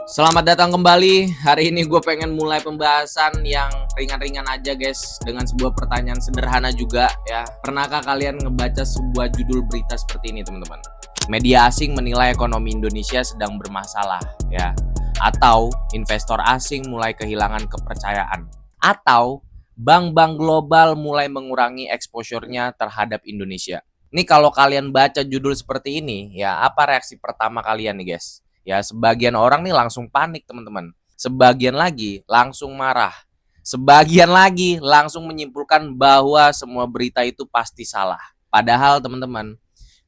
Selamat datang kembali. Hari ini gue pengen mulai pembahasan yang ringan-ringan aja guys, dengan sebuah pertanyaan sederhana juga ya. Pernahkah kalian ngebaca sebuah judul berita seperti ini teman-teman? Media asing menilai ekonomi Indonesia sedang bermasalah ya. Atau investor asing mulai kehilangan kepercayaan. Atau bank-bank global mulai mengurangi exposure-nya terhadap Indonesia. Ini kalau kalian baca judul seperti ini ya, apa reaksi pertama kalian nih guys? Ya, sebagian orang nih langsung panik, teman-teman. Sebagian lagi langsung marah. Sebagian lagi langsung menyimpulkan bahwa semua berita itu pasti salah. Padahal, teman-teman,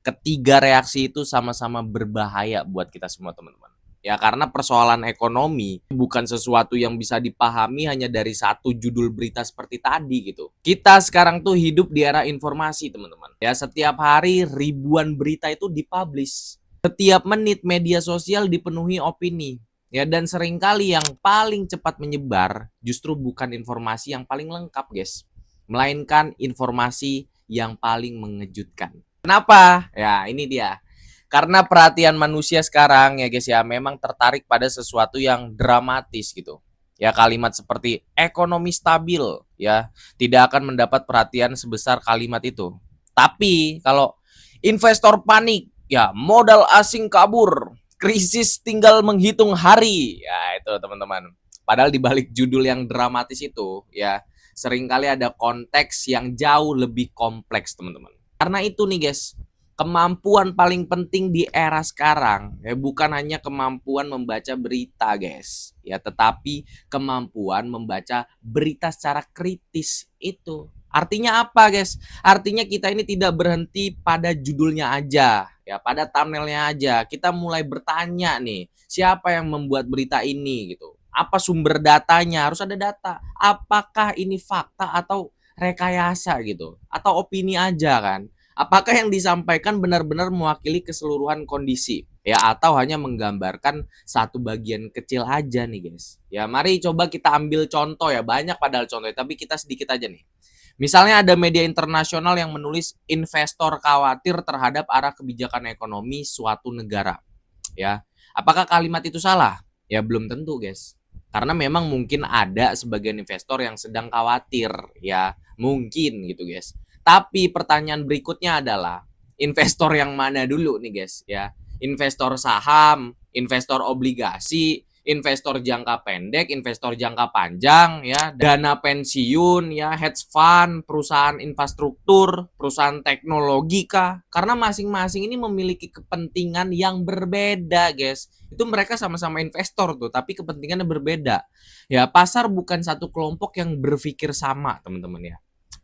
ketiga reaksi itu sama-sama berbahaya buat kita semua, teman-teman. Ya, karena persoalan ekonomi bukan sesuatu yang bisa dipahami hanya dari satu judul berita seperti tadi gitu. Kita sekarang tuh hidup di era informasi, teman-teman. Ya, setiap hari ribuan berita itu dipublish. Setiap menit media sosial dipenuhi opini. Ya, dan seringkali yang paling cepat menyebar justru bukan informasi yang paling lengkap, guys. Melainkan informasi yang paling mengejutkan. Kenapa? Ya, ini dia. Karena perhatian manusia sekarang ya guys ya, memang tertarik pada sesuatu yang dramatis gitu. Ya, kalimat seperti ekonomi stabil ya tidak akan mendapat perhatian sebesar kalimat itu. Tapi kalau investor panik, ya modal asing kabur, krisis tinggal menghitung hari. Ya, itu teman-teman. Padahal di balik judul yang dramatis itu ya seringkali ada konteks yang jauh lebih kompleks, teman-teman. Karena itu nih guys, kemampuan paling penting di era sekarang ya bukan hanya kemampuan membaca berita guys ya, tetapi kemampuan membaca berita secara kritis. Itu artinya apa guys? Artinya kita ini tidak berhenti pada judulnya aja ya, pada thumbnailnya aja. Kita mulai bertanya nih, siapa yang membuat berita ini gitu, apa sumber datanya, harus ada data, apakah ini fakta atau rekayasa gitu, atau opini aja kan. Apakah yang disampaikan benar-benar mewakili keseluruhan kondisi ya, atau hanya menggambarkan satu bagian kecil aja nih guys. Ya, mari coba kita ambil contoh ya, banyak padahal contohnya, tapi kita sedikit aja nih. Misalnya ada media internasional yang menulis investor khawatir terhadap arah kebijakan ekonomi suatu negara. Ya, apakah kalimat itu salah? Ya belum tentu guys. Karena memang mungkin ada sebagian investor yang sedang khawatir ya, mungkin gitu guys. Tapi pertanyaan berikutnya adalah investor yang mana dulu nih guys ya? Investor saham, investor obligasi, investor jangka pendek, investor jangka panjang ya, dana pensiun ya, hedge fund, perusahaan infrastruktur, perusahaan teknologi kah? Karena masing-masing ini memiliki kepentingan yang berbeda, guys. Itu mereka sama-sama investor tuh, tapi kepentingannya berbeda. Ya, pasar bukan satu kelompok yang berpikir sama, teman-teman ya.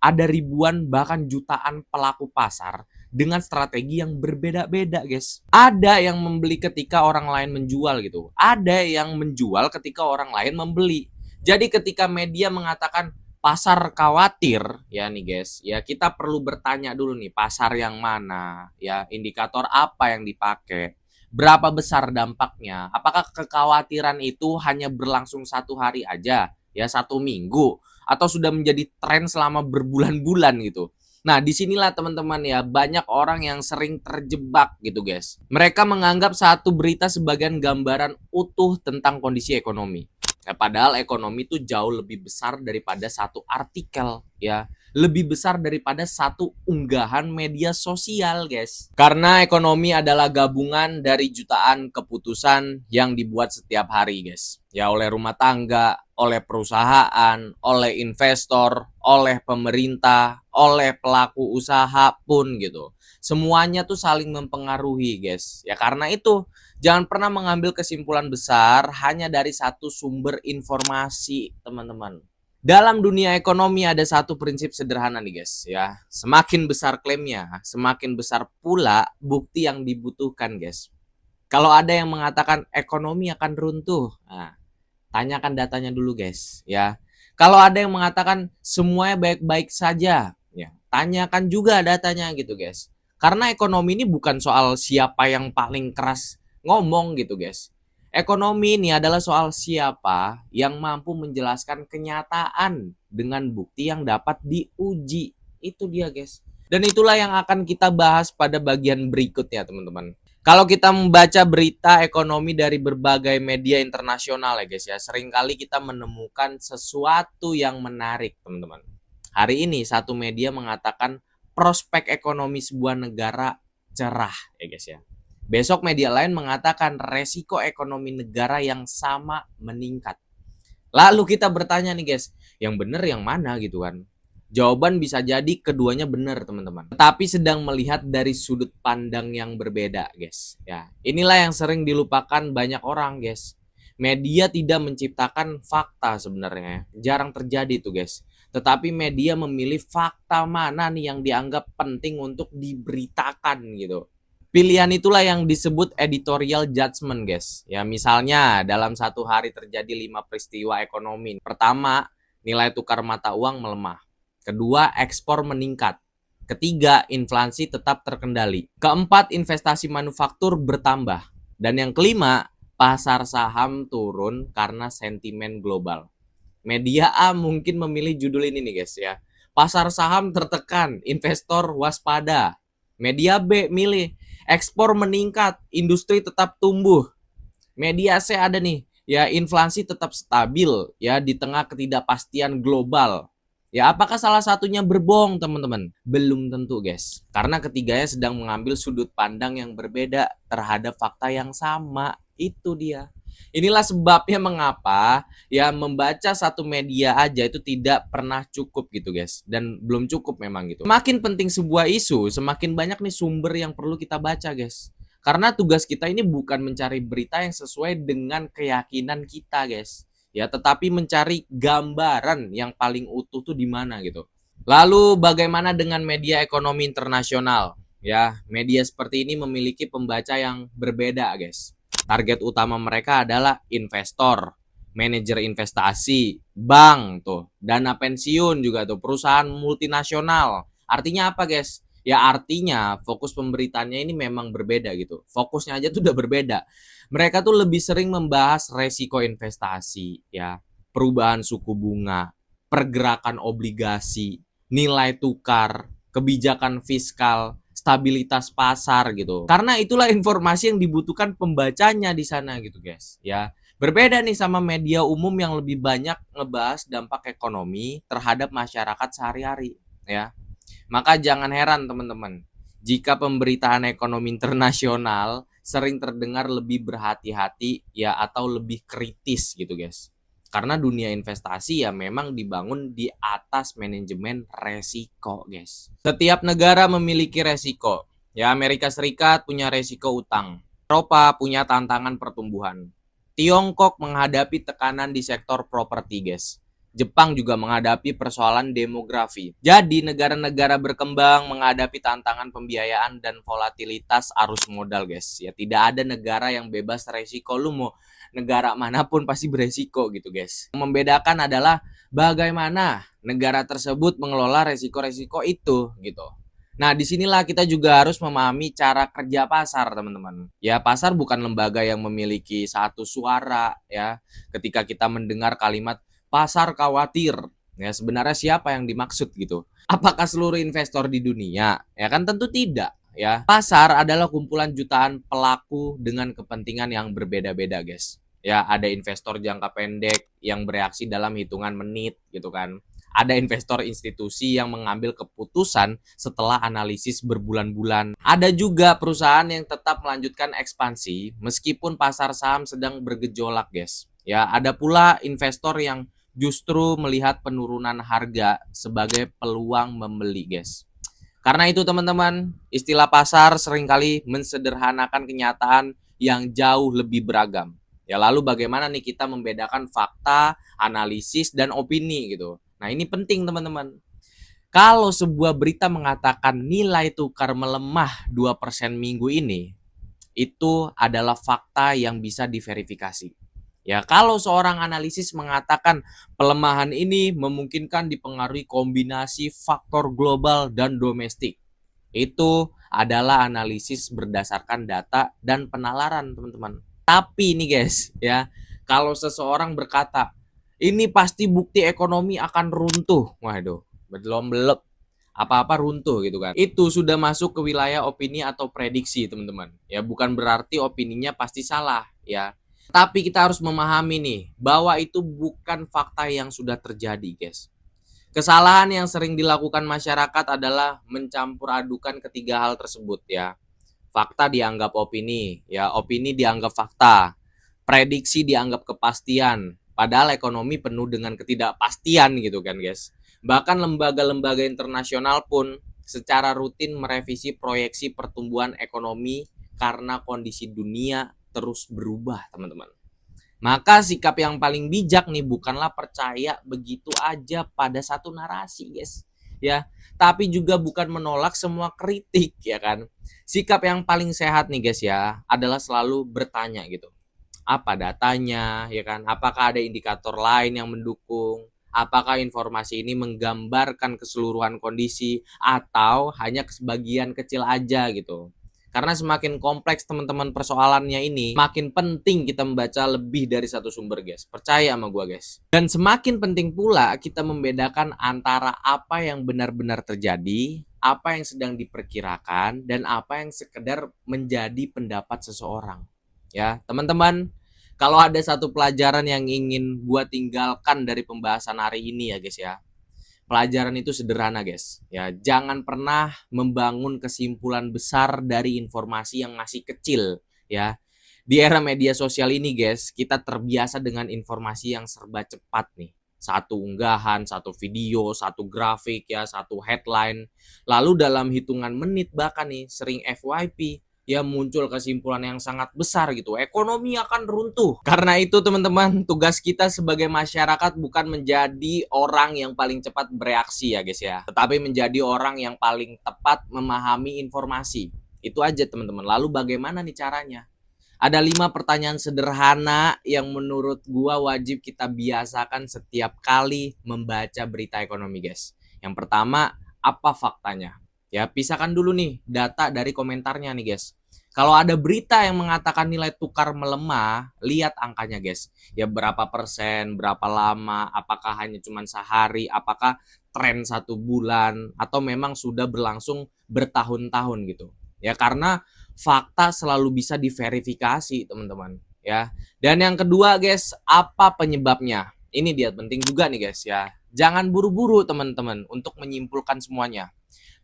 Ada ribuan bahkan jutaan pelaku pasar dengan strategi yang berbeda-beda, guys. Ada yang membeli ketika orang lain menjual gitu. Ada yang menjual ketika orang lain membeli. Jadi ketika media mengatakan pasar khawatir ya nih guys, ya kita perlu bertanya dulu nih, pasar yang mana? Ya, indikator apa yang dipakai? Berapa besar dampaknya? Apakah kekhawatiran itu hanya berlangsung satu hari aja? Ya, satu minggu, atau sudah menjadi tren selama berbulan-bulan gitu. Nah, disinilah teman-teman ya, banyak orang yang sering terjebak gitu guys. Mereka menganggap satu berita sebagai gambaran utuh tentang kondisi ekonomi. Ya, padahal ekonomi itu jauh lebih besar daripada satu artikel ya. Lebih besar daripada satu unggahan media sosial guys. Karena ekonomi adalah gabungan dari jutaan keputusan yang dibuat setiap hari guys. Ya, oleh rumah tangga, oleh perusahaan, oleh investor, oleh pemerintah, oleh pelaku usaha pun gitu. Semuanya tuh saling mempengaruhi guys. Ya, karena itu jangan pernah mengambil kesimpulan besar hanya dari satu sumber informasi, teman-teman. Dalam dunia ekonomi ada satu prinsip sederhana nih guys ya. Semakin besar klaimnya, semakin besar pula bukti yang dibutuhkan guys. Kalau ada yang mengatakan ekonomi akan runtuh, nah, tanyakan datanya dulu guys ya. Kalau ada yang mengatakan semuanya baik-baik saja, ya, tanyakan juga datanya gitu guys. Karena ekonomi ini bukan soal siapa yang paling keras ngomong gitu guys. Ekonomi ini adalah soal siapa yang mampu menjelaskan kenyataan dengan bukti yang dapat diuji. Itu dia guys. Dan itulah yang akan kita bahas pada bagian berikutnya teman-teman. Kalau kita membaca berita ekonomi dari berbagai media internasional ya guys ya, seringkali kita menemukan sesuatu yang menarik teman-teman. Hari ini satu media mengatakan prospek ekonomi sebuah negara cerah ya guys ya. Besok media lain mengatakan resiko ekonomi negara yang sama meningkat. Lalu kita bertanya nih guys, yang benar yang mana gitu kan? Jawaban bisa jadi keduanya benar teman-teman. Tetapi sedang melihat dari sudut pandang yang berbeda guys. Ya, inilah yang sering dilupakan banyak orang guys. Media tidak menciptakan fakta sebenarnya. Jarang terjadi tuh guys. Tetapi media memilih fakta mana nih yang dianggap penting untuk diberitakan gitu. Pilihan itulah yang disebut editorial judgment guys. Ya misalnya dalam satu hari terjadi 5 peristiwa ekonomi. Pertama, nilai tukar mata uang melemah. Kedua, ekspor meningkat. Ketiga, inflasi tetap terkendali. Keempat, investasi manufaktur bertambah. Dan yang kelima, pasar saham turun karena sentimen global. Media A mungkin memilih judul ini nih guys ya. Pasar saham tertekan, investor waspada. Media B milih ekspor meningkat, industri tetap tumbuh. Media C ada nih, ya inflasi tetap stabil ya di tengah ketidakpastian global. Ya apakah salah satunya berbohong teman-teman? Belum tentu guys. Karena ketiganya sedang mengambil sudut pandang yang berbeda terhadap fakta yang sama. Itu dia. Inilah sebabnya mengapa ya membaca satu media aja itu tidak pernah cukup gitu guys. Dan belum cukup memang gitu. Semakin penting sebuah isu, semakin banyak nih sumber yang perlu kita baca guys. Karena tugas kita ini bukan mencari berita yang sesuai dengan keyakinan kita guys. Ya, tetapi mencari gambaran yang paling utuh tuh di mana gitu. Lalu bagaimana dengan media ekonomi internasional? Ya, media seperti ini memiliki pembaca yang berbeda guys. Target utama mereka adalah investor, manajer investasi, bank tuh, dana pensiun juga tuh, perusahaan multinasional. Artinya apa guys? Ya artinya fokus pemberitaannya ini memang berbeda gitu. Fokusnya aja tuh udah berbeda. Mereka tuh lebih sering membahas resiko investasi ya, perubahan suku bunga, pergerakan obligasi, nilai tukar, kebijakan fiskal, stabilitas pasar gitu. Karena itulah informasi yang dibutuhkan pembacanya di sana gitu guys ya. Berbeda nih sama media umum yang lebih banyak ngebahas dampak ekonomi terhadap masyarakat sehari-hari ya. Maka jangan heran teman-teman, jika pemberitaan ekonomi internasional sering terdengar lebih berhati-hati ya atau lebih kritis gitu guys. Karena dunia investasi ya memang dibangun di atas manajemen resiko guys. Setiap negara memiliki resiko. Ya Amerika Serikat punya resiko utang. Eropa punya tantangan pertumbuhan. Tiongkok menghadapi tekanan di sektor properti guys. Jepang juga menghadapi persoalan demografi. Jadi negara-negara berkembang menghadapi tantangan pembiayaan dan volatilitas arus modal guys. Ya tidak ada negara yang bebas resiko. Lu mau negara manapun pasti beresiko gitu guys. Yang membedakan adalah bagaimana negara tersebut mengelola resiko-resiko itu gitu. Nah, disinilah kita juga harus memahami cara kerja pasar, teman-teman. Ya, pasar bukan lembaga yang memiliki satu suara, ya. Ketika kita mendengar kalimat pasar khawatir, ya sebenarnya siapa yang dimaksud gitu? Apakah seluruh investor di dunia? Ya kan tentu tidak, ya. Pasar adalah kumpulan jutaan pelaku dengan kepentingan yang berbeda-beda, guys. Ya, ada investor jangka pendek yang bereaksi dalam hitungan menit gitu kan. Ada investor institusi yang mengambil keputusan setelah analisis berbulan-bulan. Ada juga perusahaan yang tetap melanjutkan ekspansi meskipun pasar saham sedang bergejolak, guys. Ya, ada pula investor yang justru melihat penurunan harga sebagai peluang membeli, guys. Karena itu teman-teman, istilah pasar seringkali mensederhanakan kenyataan yang jauh lebih beragam. Ya lalu bagaimana nih kita membedakan fakta, analisis, dan opini gitu. Nah ini penting teman-teman. Kalau sebuah berita mengatakan nilai tukar melemah 2% minggu ini, itu adalah fakta yang bisa diverifikasi. Ya, kalau seorang analisis mengatakan pelemahan ini memungkinkan dipengaruhi kombinasi faktor global dan domestik. Itu adalah analisis berdasarkan data dan penalaran, teman-teman. Tapi nih guys, ya, kalau seseorang berkata, ini pasti bukti ekonomi akan runtuh. Waduh, belum. apa-apa runtuh gitu kan. Itu sudah masuk ke wilayah opini atau prediksi, teman-teman. Ya, bukan berarti opininya pasti salah, ya. Tapi kita harus memahami nih, bahwa itu bukan fakta yang sudah terjadi, guys. Kesalahan yang sering dilakukan masyarakat adalah mencampur adukan ketiga hal tersebut, ya. Fakta dianggap opini, ya, opini dianggap fakta. Prediksi dianggap kepastian. Padahal ekonomi penuh dengan ketidakpastian gitu kan, guys. Bahkan lembaga-lembaga internasional pun secara rutin merevisi proyeksi pertumbuhan ekonomi karena kondisi dunia terus berubah, teman-teman. Maka sikap yang paling bijak nih bukanlah percaya begitu aja pada satu narasi, guys. Ya, tapi juga bukan menolak semua kritik, ya kan. Sikap yang paling sehat nih, guys, ya, adalah selalu bertanya gitu. Apa datanya, ya kan? Apakah ada indikator lain yang mendukung? Apakah informasi ini menggambarkan keseluruhan kondisi atau hanya sebagian kecil aja gitu? Karena semakin kompleks teman-teman persoalannya ini, makin penting kita membaca lebih dari satu sumber, guys. Percaya sama gua, guys. Dan semakin penting pula kita membedakan antara apa yang benar-benar terjadi, apa yang sedang diperkirakan, dan apa yang sekedar menjadi pendapat seseorang. Ya, teman-teman, kalau ada satu pelajaran yang ingin gua tinggalkan dari pembahasan hari ini ya, guys ya. Pelajaran itu sederhana, guys. Ya, jangan pernah membangun kesimpulan besar dari informasi yang masih kecil, ya. Di era media sosial ini, guys, kita terbiasa dengan informasi yang serba cepat nih. Satu unggahan, satu video, satu grafik ya, satu headline. Lalu dalam hitungan menit bahkan nih sering FYP ya muncul kesimpulan yang sangat besar gitu. Ekonomi akan runtuh. Karena itu teman-teman, tugas kita sebagai masyarakat bukan menjadi orang yang paling cepat bereaksi ya guys ya. Tetapi menjadi orang yang paling tepat memahami informasi. Itu aja teman-teman. Lalu bagaimana nih caranya? Ada 5 pertanyaan sederhana yang menurut gua wajib kita biasakan setiap kali membaca berita ekonomi guys. Yang pertama, apa faktanya? Ya, pisahkan dulu nih data dari komentarnya nih guys. Kalau ada berita yang mengatakan nilai tukar melemah, lihat angkanya guys. Ya berapa persen, berapa lama, apakah hanya cuma sehari, apakah tren 1 bulan, atau memang sudah berlangsung bertahun-tahun gitu. Ya karena fakta selalu bisa diverifikasi teman-teman. Ya. Dan yang kedua guys, apa penyebabnya? Ini dia penting juga nih guys ya. Jangan buru-buru teman-teman untuk menyimpulkan semuanya.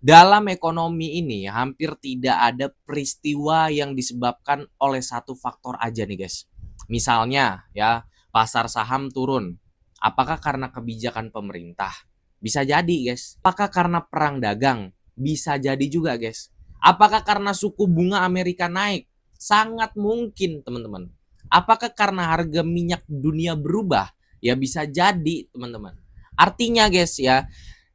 Dalam ekonomi ini hampir tidak ada peristiwa yang disebabkan oleh satu faktor aja nih guys. Misalnya ya, pasar saham turun. Apakah karena kebijakan pemerintah? Bisa jadi guys. Apakah karena perang dagang? Bisa jadi juga guys. Apakah karena suku bunga Amerika naik? Sangat mungkin teman-teman. Apakah karena harga minyak dunia berubah? Ya bisa jadi teman-teman. Artinya guys ya,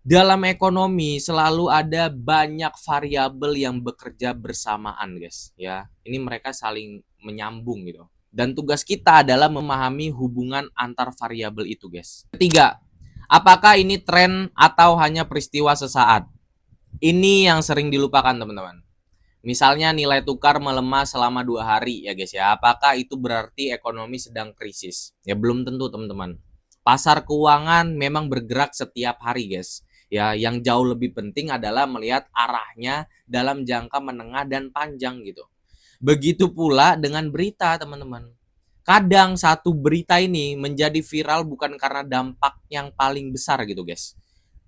dalam ekonomi selalu ada banyak variabel yang bekerja bersamaan guys ya. Ini mereka saling menyambung gitu. Dan tugas kita adalah memahami hubungan antar variabel itu guys. Ketiga, apakah ini tren atau hanya peristiwa sesaat? Ini yang sering dilupakan teman-teman. Misalnya nilai tukar melemah selama 2 hari ya guys ya. Apakah itu berarti ekonomi sedang krisis? Ya belum tentu teman-teman. Pasar keuangan memang bergerak setiap hari guys. Ya, yang jauh lebih penting adalah melihat arahnya dalam jangka menengah dan panjang gitu. Begitu pula dengan berita, teman-teman. Kadang satu berita ini menjadi viral bukan karena dampak yang paling besar gitu, guys.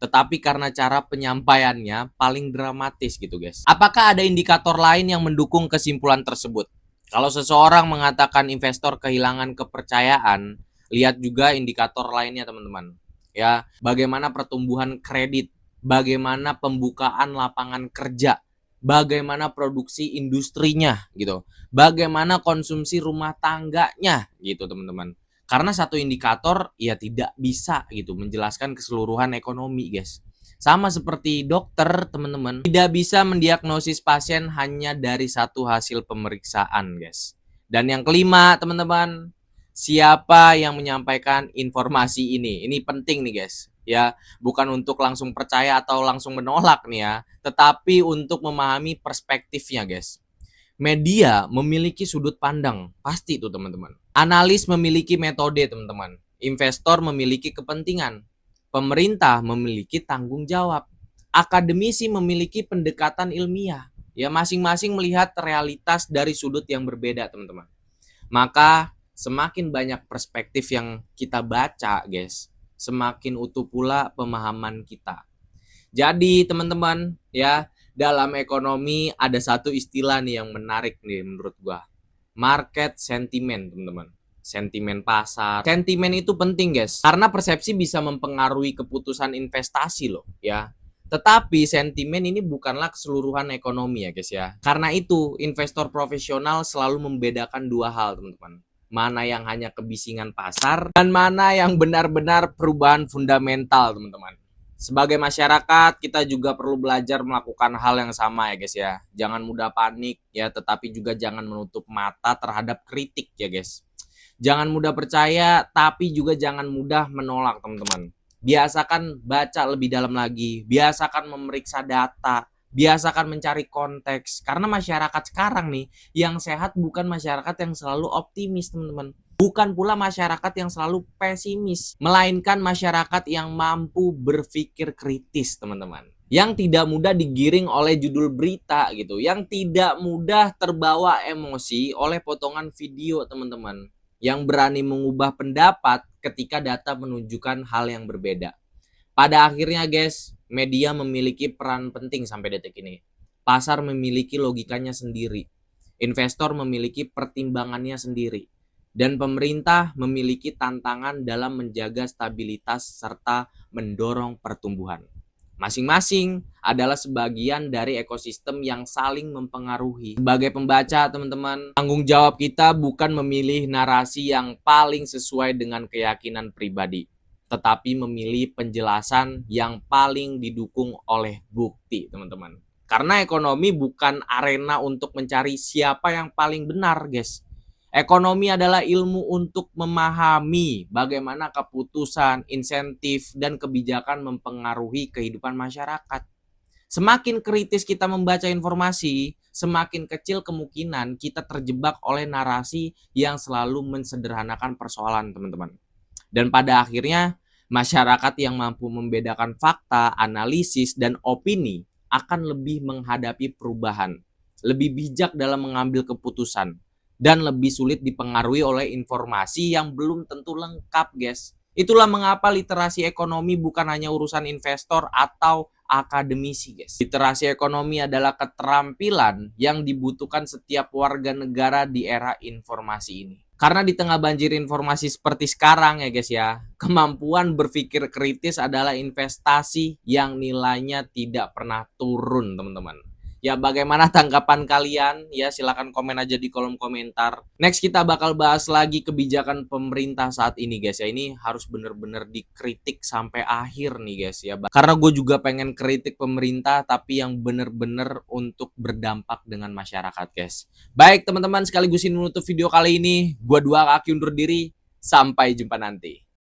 Tetapi karena cara penyampaiannya paling dramatis gitu, guys. Apakah ada indikator lain yang mendukung kesimpulan tersebut? Kalau seseorang mengatakan investor kehilangan kepercayaan, lihat juga indikator lainnya, teman-teman. Ya, bagaimana pertumbuhan kredit, bagaimana pembukaan lapangan kerja, bagaimana produksi industrinya gitu, bagaimana konsumsi rumah tangganya gitu teman-teman. Karena satu indikator ya tidak bisa gitu menjelaskan keseluruhan ekonomi guys. Sama seperti dokter teman-teman, tidak bisa mendiagnosis pasien hanya dari satu hasil pemeriksaan guys. Dan yang kelima teman-teman, siapa yang menyampaikan informasi ini? Ini penting nih guys. Ya, bukan untuk langsung percaya atau langsung menolak nih ya, tetapi untuk memahami perspektifnya guys. Media memiliki sudut pandang, pasti itu teman-teman. Analis memiliki metode teman-teman. Investor memiliki kepentingan. Pemerintah memiliki tanggung jawab. Akademisi memiliki pendekatan ilmiah. Ya, masing-masing melihat realitas dari sudut yang berbeda, teman-teman. Maka semakin banyak perspektif yang kita baca, guys, semakin utuh pula pemahaman kita. Jadi, teman-teman, ya, dalam ekonomi ada satu istilah nih yang menarik nih menurut gua. Market sentiment, teman-teman. Sentimen pasar. Sentimen itu penting, guys, karena persepsi bisa mempengaruhi keputusan investasi loh, ya. Tetapi sentimen ini bukanlah keseluruhan ekonomi ya guys ya. Karena itu investor profesional selalu membedakan dua hal teman-teman. Mana yang hanya kebisingan pasar dan mana yang benar-benar perubahan fundamental teman-teman. Sebagai masyarakat kita juga perlu belajar melakukan hal yang sama ya guys ya. Jangan mudah panik ya, tetapi juga jangan menutup mata terhadap kritik ya guys. Jangan mudah percaya tapi juga jangan mudah menolak teman-teman. Biasakan baca lebih dalam lagi, biasakan memeriksa data, biasakan mencari konteks. Karena masyarakat sekarang nih, yang sehat bukan masyarakat yang selalu optimis, teman-teman. Bukan pula masyarakat yang selalu pesimis, melainkan masyarakat yang mampu berpikir kritis, teman-teman. Yang tidak mudah digiring oleh judul berita gitu, yang tidak mudah terbawa emosi oleh potongan video, teman-teman. Yang berani mengubah pendapat ketika data menunjukkan hal yang berbeda. Pada akhirnya guys, media memiliki peran penting sampai detik ini. Pasar memiliki logikanya sendiri. Investor memiliki pertimbangannya sendiri. Dan pemerintah memiliki tantangan dalam menjaga stabilitas serta mendorong pertumbuhan. Masing-masing adalah sebagian dari ekosistem yang saling mempengaruhi. Sebagai pembaca teman-teman, tanggung jawab kita bukan memilih narasi yang paling sesuai dengan keyakinan pribadi, tetapi memilih penjelasan yang paling didukung oleh bukti teman-teman. Karena ekonomi bukan arena untuk mencari siapa yang paling benar guys. Ekonomi adalah ilmu untuk memahami bagaimana keputusan, insentif, dan kebijakan mempengaruhi kehidupan masyarakat. Semakin kritis kita membaca informasi, semakin kecil kemungkinan kita terjebak oleh narasi yang selalu mensederhanakan persoalan, teman-teman. Dan pada akhirnya, masyarakat yang mampu membedakan fakta, analisis, dan opini akan lebih menghadapi perubahan, lebih bijak dalam mengambil keputusan, dan lebih sulit dipengaruhi oleh informasi yang belum tentu lengkap guys. Itulah mengapa literasi ekonomi bukan hanya urusan investor atau akademisi guys. Literasi ekonomi adalah keterampilan yang dibutuhkan setiap warga negara di era informasi ini. Karena di tengah banjir informasi seperti sekarang ya guys ya, kemampuan berpikir kritis adalah investasi yang nilainya tidak pernah turun teman-teman. Ya bagaimana tanggapan kalian? Ya silakan komen aja di kolom komentar. Next kita bakal bahas lagi kebijakan pemerintah saat ini guys ya. Ini harus bener-bener dikritik sampai akhir nih guys ya. Karena gue juga pengen kritik pemerintah tapi yang bener-bener untuk berdampak dengan masyarakat guys. Baik teman-teman, sekaligus ini menutup video kali ini. Gue Dua Kaki undur diri. Sampai jumpa nanti.